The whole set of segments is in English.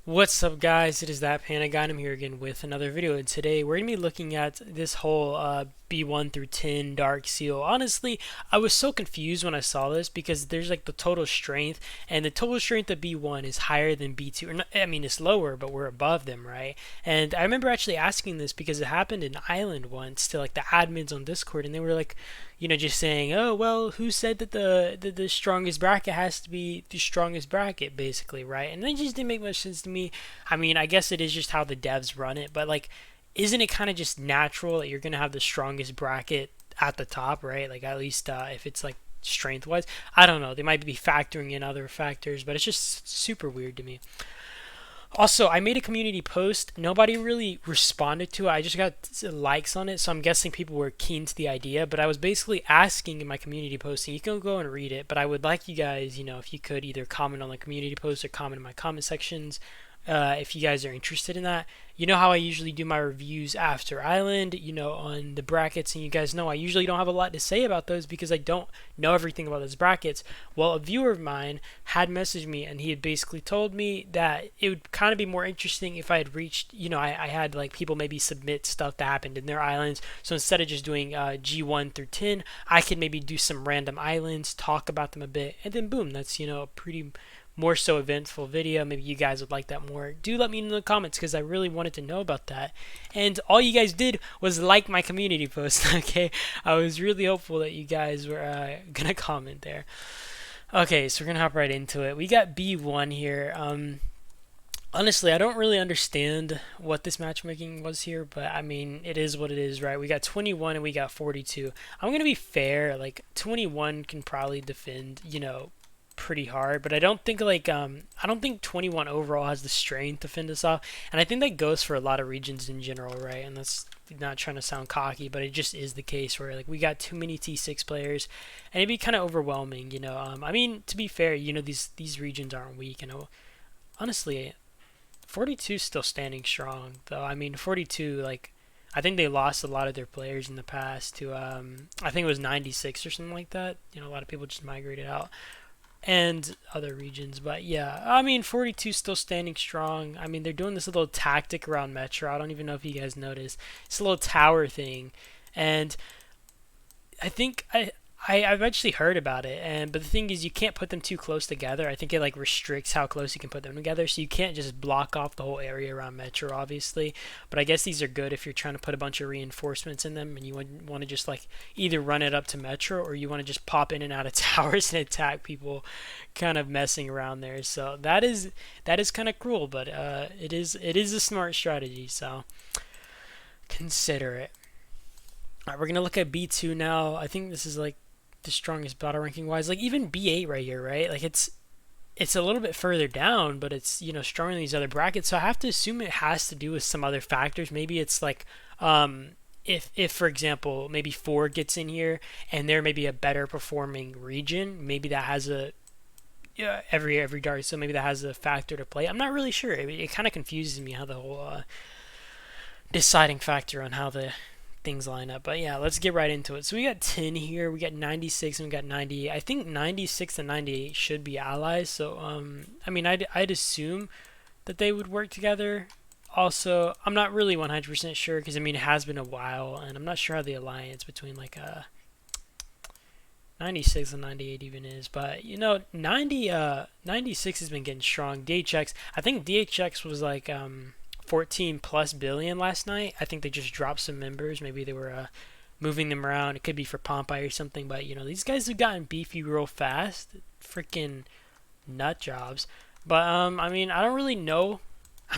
What's up, guys? It is that Panda Guy, and I'm here again with another video. And today we're gonna be looking at this whole B1 through 10 Dark Seal. Honestly, I was so confused when I saw this because there's like the total strength, and the total strength of B1 is higher than B2. Or not, I mean, it's lower, but we're above them, right? And I remember actually asking this because it happened in Island once to like the admins on Discord, and they were like, just saying, oh, well, who said that the strongest bracket has to be the strongest bracket, basically, right? And that just didn't make much sense to me. I mean, I guess it is just how the devs run it, but like, isn't it kind of just natural that you're going to have the strongest bracket at the top, right? Like, at least if it's like strength wise. I don't know. They might be factoring in other factors, but it's just super weird to me. Also, I made a community post. Nobody really responded to it. I just got likes on it, so I'm guessing people were keen to the idea. But I was basically asking in my community post, and you can go and read it. But I would like you guys, if you could either comment on the community post or comment in my comment sections if you guys are interested in that. You know how I usually do my reviews after Island, on the brackets, and you guys know I usually don't have a lot to say about those because I don't know everything about those brackets. Well, a viewer of mine had messaged me, and he had basically told me that it would kind of be more interesting if I had reached, I had like people maybe submit stuff that happened in their islands. So instead of just doing G1 through 10, I could maybe do some random islands, talk about them a bit, and then boom, that's, a pretty more so eventful video. Maybe you guys would like that more. Do let me know in the comments because I really wanted to know about that. And all you guys did was like my community post. Okay, I was really hopeful that you guys were gonna comment there. Okay, so we're gonna hop right into it. We got B1 here. Honestly, I don't really understand what this matchmaking was here, but I mean, it is what it is, right? We got 21 and we got 42. I'm gonna be fair. Like 21 can probably defend, pretty hard, but I don't think I don't think 21 overall has the strength to fend us off, and I think that goes for a lot of regions in general, right? And that's not trying to sound cocky, but it just is the case where like we got too many T6 players, and it'd be kind of overwhelming, I mean, to be fair, these regions aren't weak, honestly, 42 is still standing strong, though. I mean, 42 like. I think they lost a lot of their players in the past to I think it was 96 or something like that. A lot of people just migrated out and other regions. But yeah, I mean, 42 still standing strong. I mean, they're doing this little tactic around Metro. I don't even know if you guys noticed. It's a little tower thing, and I think I've actually heard about it, but the thing is, you can't put them too close together. I think it like restricts how close you can put them together, so you can't just block off the whole area around Metro, obviously. But I guess these are good if you're trying to put a bunch of reinforcements in them, and you want to just like either run it up to Metro, or you want to just pop in and out of towers and attack people, kind of messing around there. So that is kind of cruel, but it is a smart strategy. So consider it. All right, we're gonna look at B2 now. I think this is like the strongest battle ranking wise. Like even B8 right here, right? Like it's a little bit further down, but it's stronger than these other brackets. So I have to assume it has to do with some other factors. Maybe it's like if for example maybe 4 gets in here and they're maybe a better performing region, maybe that has a every dart. So maybe that has a factor to play. I'm not really sure. It kind of confuses me how the whole deciding factor on how the things line up. But yeah, let's get right into it. So we got 10 here, we got 96, and we got 98. I think 96 and 98 should be allies. So I mean, I'd assume that they would work together. Also, I'm not really 100% sure because I mean it has been a while, and I'm not sure how the alliance between like 96 and 98 even is. But 96 has been getting strong. DHX, I think DHX was like 14 plus billion last night. I think they just dropped some members. Maybe they were moving them around. It could be for Pompeii or something. But these guys have gotten beefy real fast. Freaking nut jobs. But I mean, I don't really know.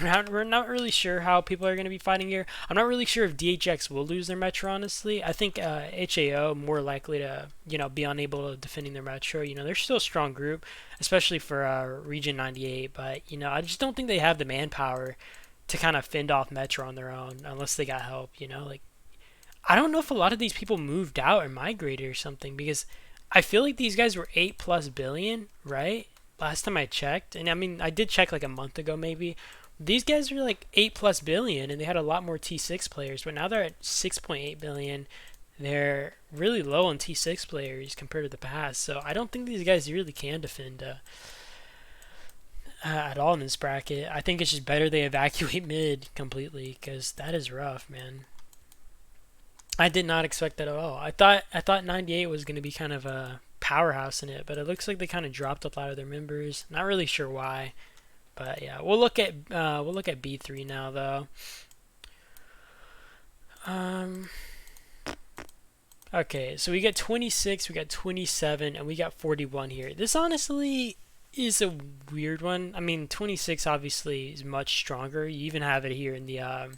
We're not really sure how people are going to be fighting here. I'm not really sure if DHX will lose their metro. Honestly, I think HAO more likely to be unable to defending their metro. They're still a strong group, especially for Region 98. But I just don't think they have the manpower to kind of fend off Metro on their own unless they got help, like I don't know if a lot of these people moved out or migrated or something because I feel like these guys were 8 plus billion, right? Last time I checked, and I mean I did check like a month ago maybe. These guys were like 8 plus billion and they had a lot more T6 players, but now they're at 6.8 billion. They're really low on T6 players compared to the past, so I don't think these guys really can defend at all in this bracket. I think it's just better they evacuate mid completely because that is rough, man. I did not expect that at all. I thought 98 was going to be kind of a powerhouse in it, but it looks like they kind of dropped a lot of their members. Not really sure why, but yeah, we'll look at B3 now though. Um, okay, so we got 26, we got 27, and we got 41 here. This honestly is a weird one. I mean, 26 obviously is much stronger. You even have it here in the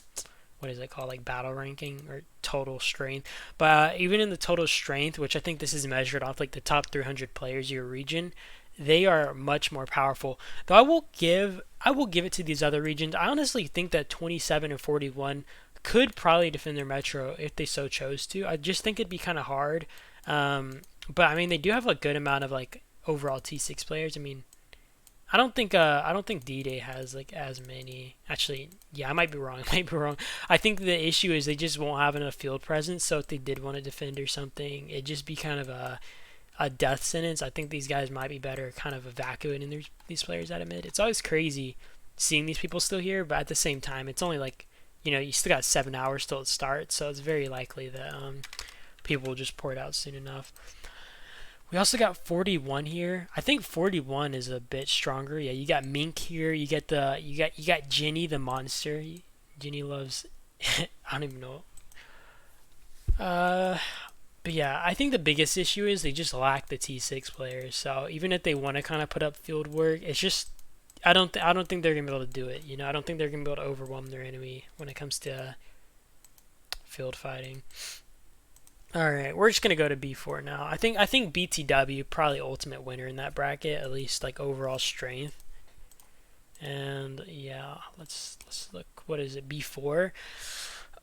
what is it called, like battle ranking or total strength. But even in the total strength, which I think this is measured off like the top 300 players of your region, they are much more powerful. Though I will give it to these other regions. I honestly think that 27 and 41 could probably defend their metro if they so chose to. I just think it'd be kind of hard. But I mean, they do have a good amount of like overall T6 players. I mean, I don't think D-Day has like as many. Actually, yeah, I might be wrong. I might be wrong. I think the issue is they just won't have enough field presence. So if they did want to defend or something, it'd just be kind of a death sentence. I think these guys might be better kind of evacuating these players out of mid. It's always crazy seeing these people still here, but at the same time, it's only like, you still got 7 hours till it starts, so it's very likely that people will just pour it out soon enough. We also got 41 here. I think 41 is a bit stronger. Yeah, you got Mink here. You got Ginny the monster. Ginny loves. I don't even know. Uh, but yeah, I think the biggest issue is they just lack the T6 players. So even if they want to kind of put up field work, it's just I don't think they're gonna be able to do it. I don't think they're gonna be able to overwhelm their enemy when it comes to field fighting. All right, we're just gonna go to B4 now. I think BTW probably ultimate winner in that bracket, at least like overall strength. And yeah, let's look. What is it? B4.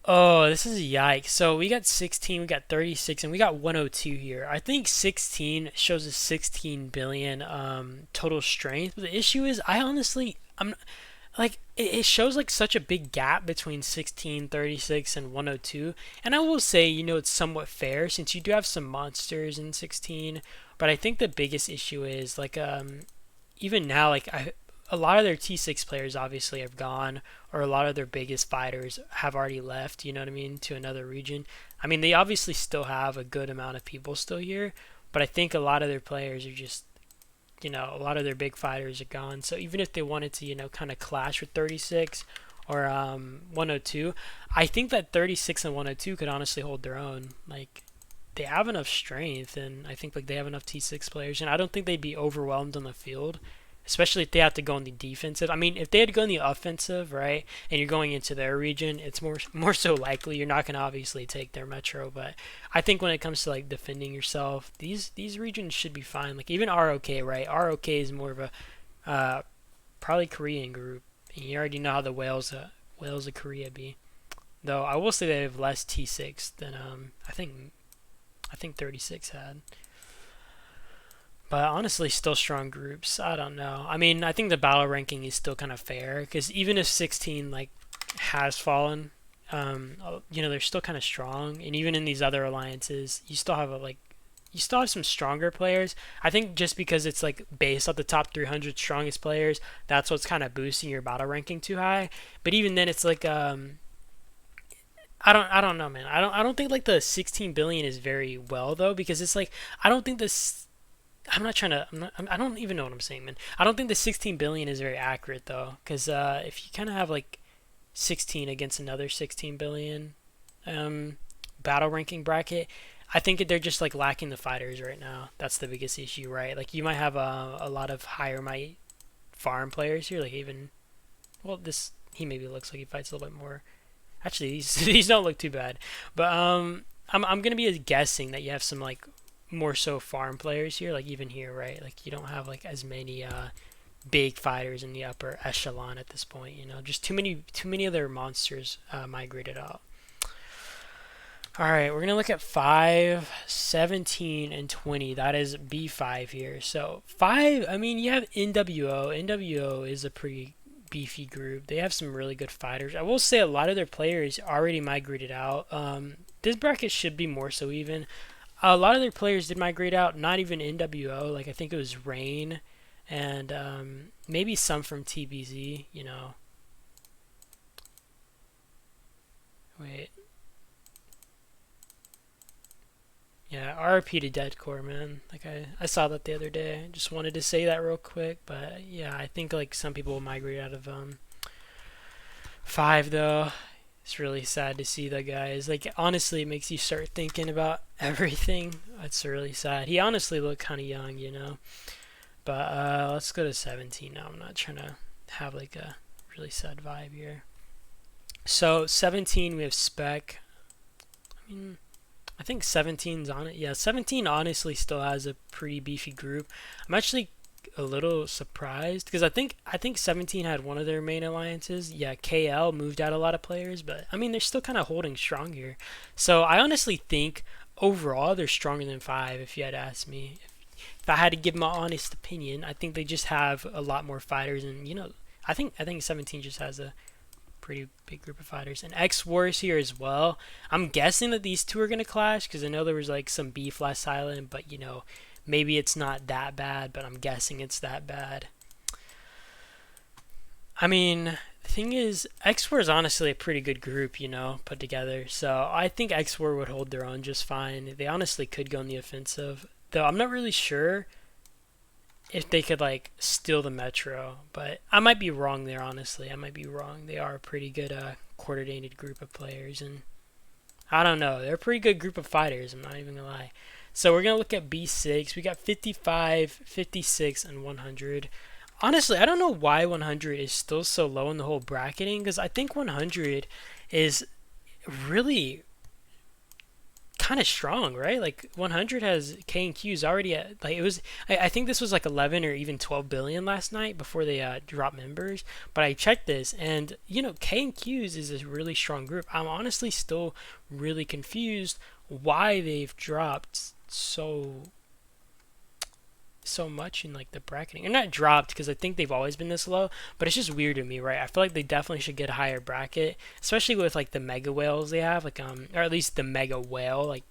Oh, this is a yikes. So we got 16, we got 36, and we got 102 here. I think 16 shows a 16 billion total strength. But the issue is, I'm like it shows like such a big gap between 16, 36, and 102. And I will say, it's somewhat fair since you do have some monsters in 16. But I think the biggest issue is like even now, like a lot of their T6 players obviously have gone, or a lot of their biggest fighters have already left, you know what I mean, to another region. I mean, they obviously still have a good amount of people still here, but I think a lot of their players are just, a lot of their big fighters are gone. So even if they wanted to, kind of clash with 36 or 102, I think that 36 and 102 could honestly hold their own. Like, they have enough strength, and I think like they have enough T6 players, and I don't think they'd be overwhelmed on the field, especially if they have to go on the defensive. I mean, if they had to go on the offensive, right, and you're going into their region, it's more so likely you're not going to obviously take their metro. But I think when it comes to like defending yourself, these regions should be fine. Like even ROK, right? ROK is more of a probably Korean group. And you already know how the Wales of Korea be. Though I will say they have less T6 than I think 36 had. But honestly, still strong groups. I don't know. I mean, I think the battle ranking is still kind of fair because even if 16 like has fallen, they're still kind of strong. And even in these other alliances, you still have some stronger players. I think just because it's like based off the top 300 strongest players, that's what's kind of boosting your battle ranking too high. But even then, it's like I don't know, man. I don't think like the 16 billion is very well though because it's like I don't think this. I'm not trying to. I don't even know what I'm saying, man. I don't think the 16 billion is very accurate though, because if you kind of have like 16 against another 16 billion battle ranking bracket, I think they're just like lacking the fighters right now. That's the biggest issue, right? Like you might have a lot of higher might farm players here, like even this he maybe looks like he fights a little bit more. Actually, these don't look too bad, but I'm gonna be guessing that you have some like more so farm players here, like even here, right? Like you don't have like as many big fighters in the upper echelon at this point. Just too many other monsters migrated out. All right, we're gonna look at 5, 17, and 20. That is B5 here. So 5, I mean, you have NWO. NWO is a pretty beefy group. They have some really good fighters. I will say a lot of their players already migrated out. This bracket should be more so even. A lot of their players did migrate out, not even NWO. Like I think it was Rain, and maybe some from TBZ. Wait. Yeah, RP to Deadcore, man. Like I saw that the other day. Just wanted to say that real quick, but yeah, I think like some people will migrate out of 5 though. It's really sad to see the guys. Like honestly, it makes you start thinking about everything. It's really sad. He honestly looked kind of young. But let's go to 17 now. I'm not trying to have like a really sad vibe here. So 17, we have Spec. I mean, I think 17's on it. Yeah, 17 honestly still has a pretty beefy group. I'm actually a little surprised because I think 17 had one of their main alliances. Yeah, KL moved out a lot of players, but I mean they're still kind of holding strong here. So I honestly think overall they're stronger than 5 if you had asked me. If I had to give my honest opinion, I think they just have a lot more fighters, and I think 17 just has a pretty big group of fighters. And X Wars here as well. I'm guessing that these two are gonna clash because I know there was like some beef last island, but maybe it's not that bad, but I'm guessing it's that bad. I mean, the thing is, X War is honestly a pretty good group, put together. So I think X War would hold their own just fine. They honestly could go on the offensive, though I'm not really sure if they could like steal the metro, but I might be wrong there. Honestly, I might be wrong. They are a pretty good coordinated group of players, and I don't know, they're a pretty good group of fighters. I'm not even gonna lie. So we're gonna look at B6. We got 55, 56, and 100. Honestly, I don't know why 100 is still so low in the whole bracketing, because I think 100 is really kind of strong, right? Like 100 has K and Q's already at, like, it was, I think this was like 11 or even 12 billion last night before they dropped members. But I checked this, and K and Q's is a really strong group. I'm honestly still really confused why they've dropped so much in like the bracketing. Or not dropped, because I think they've always been this low, but it's just weird to me, right? I feel like they definitely should get a higher bracket, especially with like the mega whales they have, like or at least the mega whale, like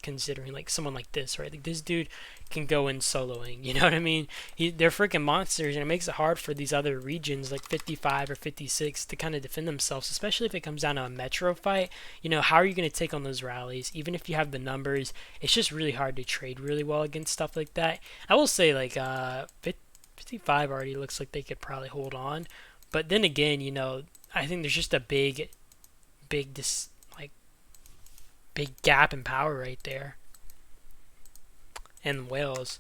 considering like someone like this, right? Like this dude can go in soloing, you know what I mean? They're freaking monsters, and it makes it hard for these other regions like 55 or 56 to kind of defend themselves, especially if it comes down to a metro fight. How are you going to take on those rallies? Even if you have the numbers, it's just really hard to trade really well against stuff like that. I will say like 55 already looks like they could probably hold on, but then again, I think there's just a big big gap in power right there. And Wales.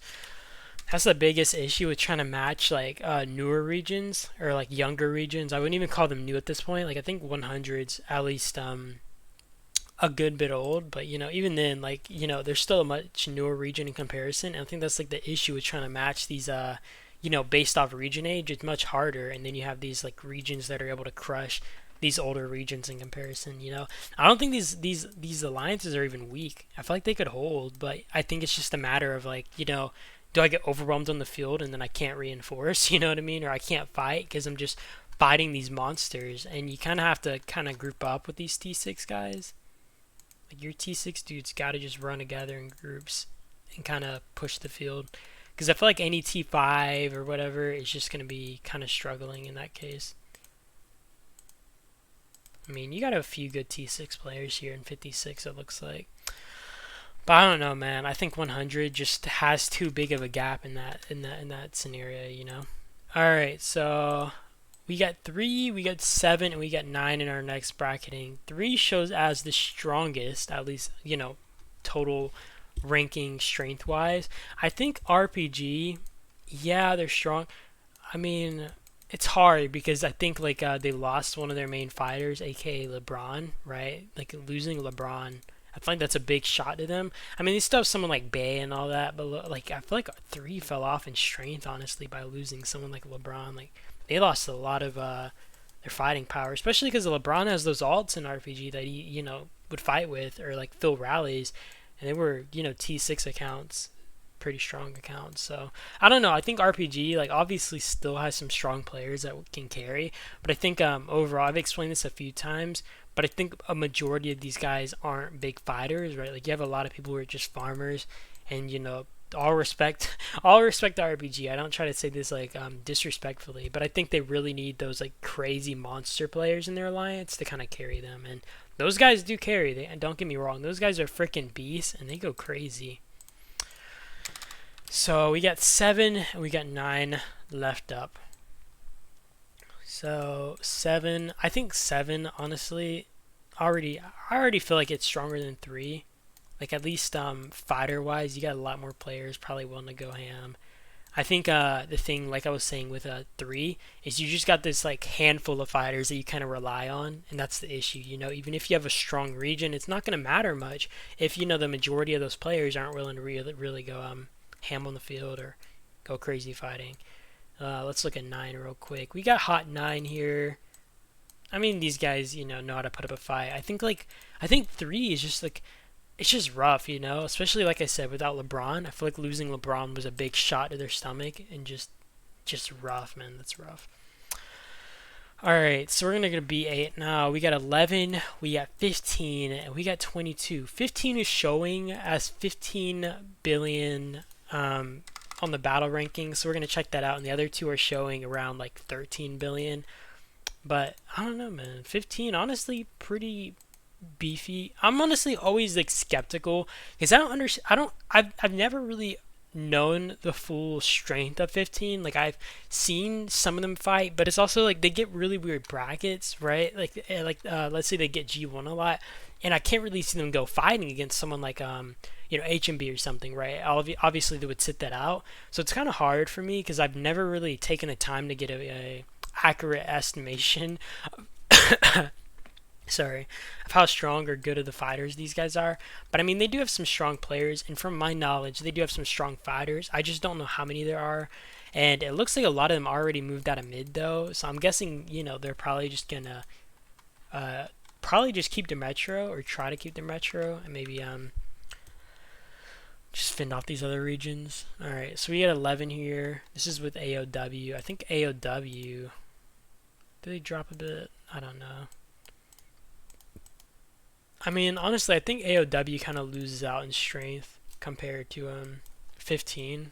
That's the biggest issue with trying to match like newer regions or like younger regions. I wouldn't even call them new at this point. Like I think 100's at least a good bit old, but even then, like there's still a much newer region in comparison. And I think that's like the issue with trying to match these based off region age. It's much harder, and then you have these like regions that are able to crush these older regions in comparison. I don't think these alliances are even weak. I feel like they could hold, but I think it's just a matter of like, do I get overwhelmed on the field and then I can't reinforce, you know what I mean? Or I can't fight because I'm just fighting these monsters, and you kind of have to kind of group up with these T6 guys. Like your T6 dudes got to just run together in groups and kind of push the field, because I feel like any T5 or whatever is just going to be kind of struggling in that case. I mean, you got a few good T6 players here in 56, it looks like. But I don't know, man. I think 100 just has too big of a gap in that scenario. All right, so we got 3, we got 7, and we got 9 in our next bracketing. 3 shows as the strongest, at least total ranking strength wise. I think RPG, yeah, they're strong. I mean, it's hard because I think like they lost one of their main fighters, aka LeBron, right? Like losing LeBron, I feel like that's a big shot to them. I mean, they still have someone like Bay and all that, but like I feel like 3 fell off in strength, honestly, by losing someone like LeBron. Like they lost a lot of their fighting power, especially because LeBron has those alts in RPG that he would fight with or like fill rallies, and they were T6 accounts, pretty strong accounts. So I don't know. I think RPG like obviously still has some strong players that can carry, but I think overall, I've explained this a few times, but I think a majority of these guys aren't big fighters, right? Like you have a lot of people who are just farmers, and all respect, all respect to RPG. I don't try to say this like disrespectfully, but I think they really need those like crazy monster players in their alliance to kind of carry them, and those guys do carry. They, and don't get me wrong, those guys are freaking beasts, and they go crazy. So we got 7 and we got 9 left up. So 7, I think 7 honestly I already feel like it's stronger than 3. Like at least fighter wise, you got a lot more players probably willing to go ham. I think the thing, like I was saying with 3, is you just got this like handful of fighters that you kind of rely on, and that's the issue. You know, even if you have a strong region, it's not going to matter much if you know the majority of those players aren't willing to really go ham on the field or go crazy fighting. Let's look at 9 real quick. We got hot 9 here. I mean, these guys, you know how to put up a fight. I think 3 is just like, it's just rough, you know, especially like I said, without LeBron. I feel like losing LeBron was a big shot to their stomach, and just rough, man. That's rough. All right, so we're gonna be 8 now. We got 11, we got 15, and we got 22. 15 is showing as 15 billion on the battle ranking, so we're gonna check that out. And the other two are showing around like 13 billion. But I don't know, man. 15, honestly, pretty beefy. I'm honestly always like skeptical because I don't understand. I've never really known the full strength of 15. Like I've seen some of them fight, but it's also like they get really weird brackets, right? Like let's say they get G1 a lot, and I can't really see them go fighting against someone like HMB or something, right? Obviously they would sit that out, so it's kind of hard for me because I've never really taken the time to get a accurate estimation sorry, of how strong or good of the fighters these guys are. But I mean, they do have some strong players, and from my knowledge, they do have some strong fighters. I just don't know how many there are, and it looks like a lot of them already moved out of mid though. So I'm guessing, they're probably just gonna probably just keep the metro or try to keep the metro, and maybe just fend off these other regions. All right, so we got 11 here. This is with AOW. I think AOW. Did they drop a bit? I don't know. I mean, honestly, I think AOW kind of loses out in strength compared to 15. I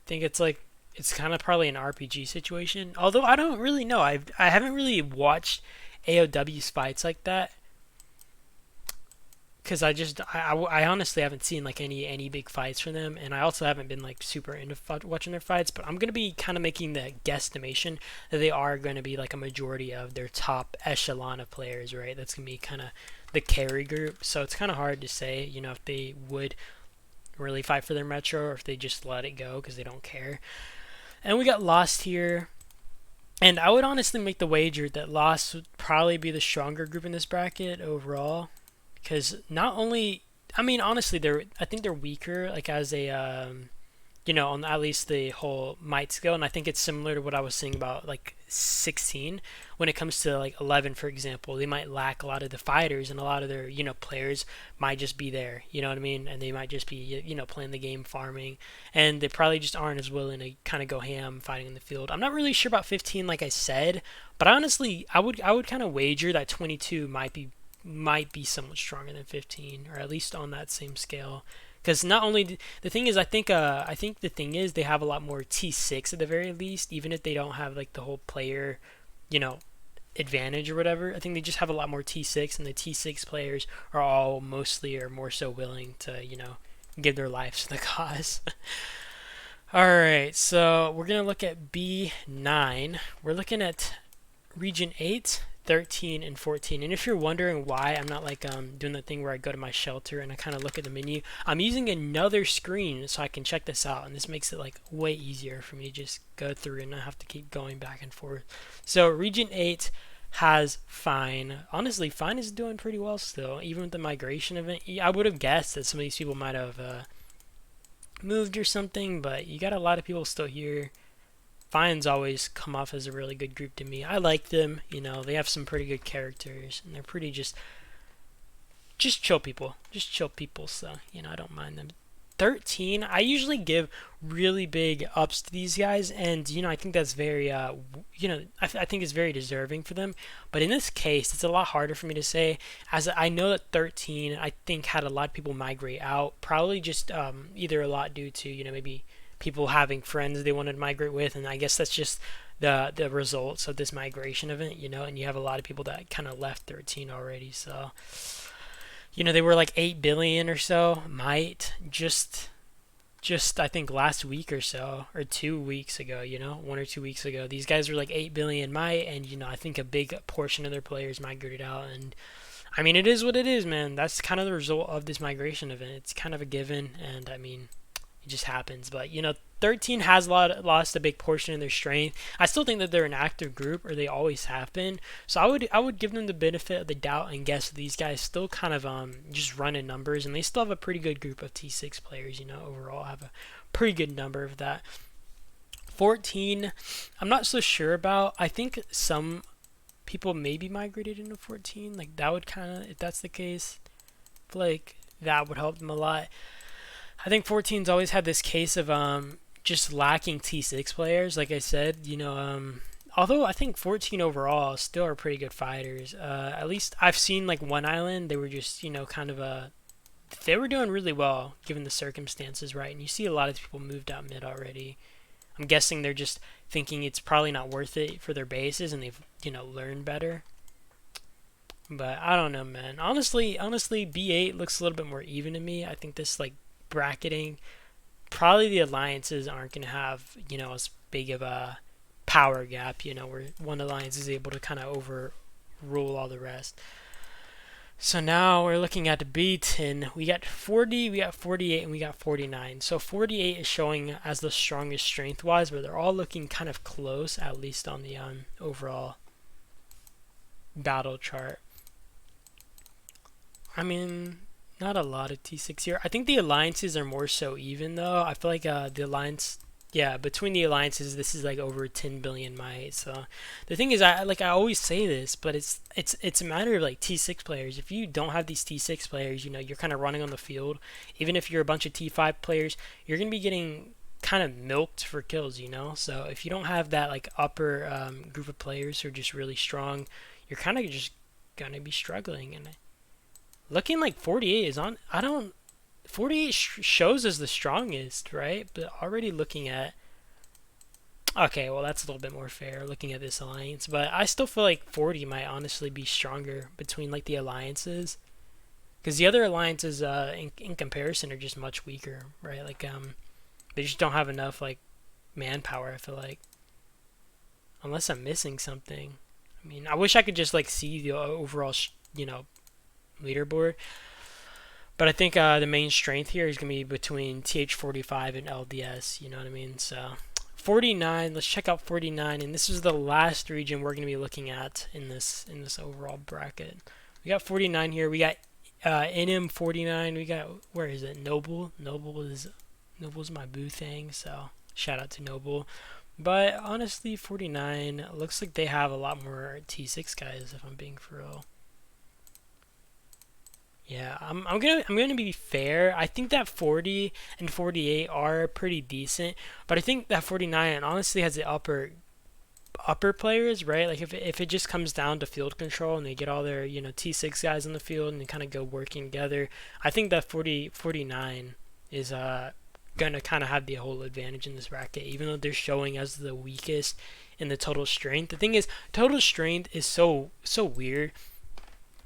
think it's kind of probably an RPG situation. Although I don't really know. I haven't really watched AOW's fights like that because I honestly haven't seen like any big fights from them, and I also haven't been like super into watching their fights. But I'm gonna be kind of making the guesstimation that they are going to be like a majority of their top echelon of players, right? That's gonna be kind of the carry group. So it's kind of hard to say, if they would really fight for their metro or if they just let it go because they don't care. And we got Lost here. And I would honestly make the wager that Lost would probably be the stronger group in this bracket overall. Because not only, I mean, honestly, I think they're weaker, like as a, on at least the whole might scale. And I think it's similar to what I was saying about like 16. When it comes to like 11, for example, they might lack a lot of the fighters, and a lot of their, players might just be there, you know what I mean? And they might just be, playing the game, farming, and they probably just aren't as willing to kind of go ham fighting in the field. I'm not really sure about 15, like I said, but honestly, I would kind of wager that 22 might be somewhat stronger than 15, or at least on that same scale. Because not only the thing is, I think the thing is they have a lot more T6 at the very least, even if they don't have like the whole player, advantage or whatever. I think they just have a lot more T6, and the T6 players are all mostly or more so willing to give their lives to the cause. All right, so we're gonna look at B9. We're looking at Region 8. 13 and 14. And if you're wondering why I'm not like doing the thing where I go to my shelter and I kind of look at the menu, I'm using another screen so I can check this out, and this makes it like way easier for me to just go through and not have to keep going back and forth. So Region 8 has Fine. Honestly, Fine is doing pretty well still, even with the migration event. I would have guessed that some of these people might have moved or something, but you got a lot of people still here. Fine's always come off as a really good group to me. I like them, they have some pretty good characters, and they're pretty just chill people. So, I don't mind them 13, I usually give really big ups to these guys, and I think that's very I think it's very deserving for them. But in this case, it's a lot harder for me to say, as I know that 13, I think, had a lot of people migrate out, probably just either a lot due to maybe people having friends they wanted to migrate with, and I guess that's just the results of this migration event, and you have a lot of people that kind of left 13 already. So they were like 8 billion or so, might just I think last week or so, or 2 weeks ago, 1 or 2 weeks ago, these guys were like 8 billion might, and I think a big portion of their players migrated out. And I mean, it is what it is, man. That's kind of the result of this migration event. It's kind of a given, and I mean, it just happens. But 13 has lost a big portion of their strength. I still think that they're an active group, or they always have been. So I would give them the benefit of the doubt and guess these guys still kind of just run in numbers, and they still have a pretty good group of T6 players. Overall have a pretty good number of that. 14, I'm not so sure about. I think some people maybe migrated into 14. Like that would kind of, if that's the case, I feel like that would help them a lot. I think 14's always had this case of just lacking T6 players. Like I said, although I think 14 overall still are pretty good fighters. At least I've seen like one island, they were just kind of they were doing really well given the circumstances, right? And you see a lot of people moved out mid already. I'm guessing they're just thinking it's probably not worth it for their bases, and they've learned better. But I don't know, man. Honestly, B8 looks a little bit more even to me. I think this like bracketing, probably the alliances aren't going to have as big of a power gap, where one alliance is able to kind of overrule all the rest. So now we're looking at the B10. We got 40, we got 48, and we got 49. So 48 is showing as the strongest strength wise, but they're all looking kind of close, at least on the overall battle chart. I mean, not a lot of T6 here. I think the alliances are more so even, though. I feel like the alliance, between the alliances, this is like over 10 billion might. So the thing is, I always say this, but it's a matter of like T6 players. If you don't have these T6 players, you're kind of running on the field. Even if you're a bunch of T5 players, you're gonna be getting kind of milked for kills, So if you don't have that like upper group of players who are just really strong, you're kind of just gonna be struggling. And looking like 48 is on. 48 shows as the strongest, right? But already looking at. Okay, well that's a little bit more fair looking at this alliance, but I still feel like 40 might honestly be stronger between like the alliances, because the other alliances in comparison are just much weaker, right? Like they just don't have enough like manpower. I feel like, unless I'm missing something. I mean, I wish I could just like see the overall leaderboard. But I think the main strength here is going to be between TH45 and LDS, you know what I mean? So 49, let's check out 49, and this is the last region we're going to be looking at in this overall bracket. We got 49 here. We got NM49. We got, where is it? Noble. Noble's my boo thing, so shout out to Noble. But honestly, 49 looks like they have a lot more T6 guys, if I'm being for real. Yeah, I'm gonna be fair. I think that 40 and 48 are pretty decent, but I think that 49 honestly has the upper players, right? Like if it just comes down to field control and they get all their T6 guys on the field and they kind of go working together, I think that 49 is gonna kind of have the whole advantage in this bracket, even though they're showing as the weakest in the total strength. The thing is, total strength is so weird.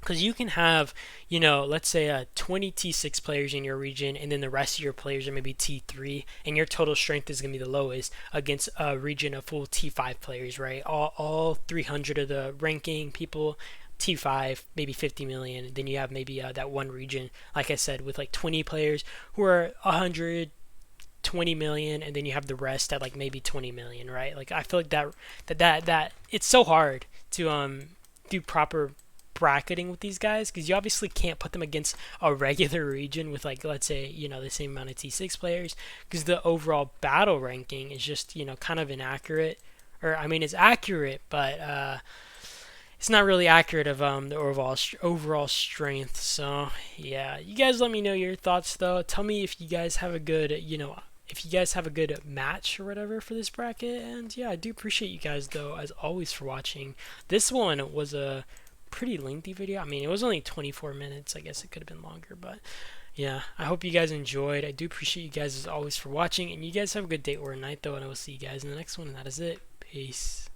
Because you can have, let's say 20 T6 players in your region, and then the rest of your players are maybe T3, and your total strength is going to be the lowest against a region of full T5 players, right? All 300 of the ranking people, T5, maybe 50 million. Then you have maybe that one region, like I said, with like 20 players who are 120 million, and then you have the rest at like maybe 20 million, right? Like I feel like that it's so hard to do proper bracketing with these guys, because you obviously can't put them against a regular region with like, let's say, the same amount of T6 players, because the overall battle ranking is just kind of inaccurate. Or I mean, it's accurate, but it's not really accurate of the overall strength. So yeah, you guys let me know your thoughts though. Tell me if you guys have a good, if you guys have a good match or whatever for this bracket. And yeah, I do appreciate you guys though, as always, for watching. This one was a pretty lengthy video. I mean, it was only 24 minutes. I guess it could have been longer, but yeah, I hope you guys enjoyed. I do appreciate you guys as always for watching, and you guys have a good day or night though, and I will see you guys in the next one. And that is it. Peace.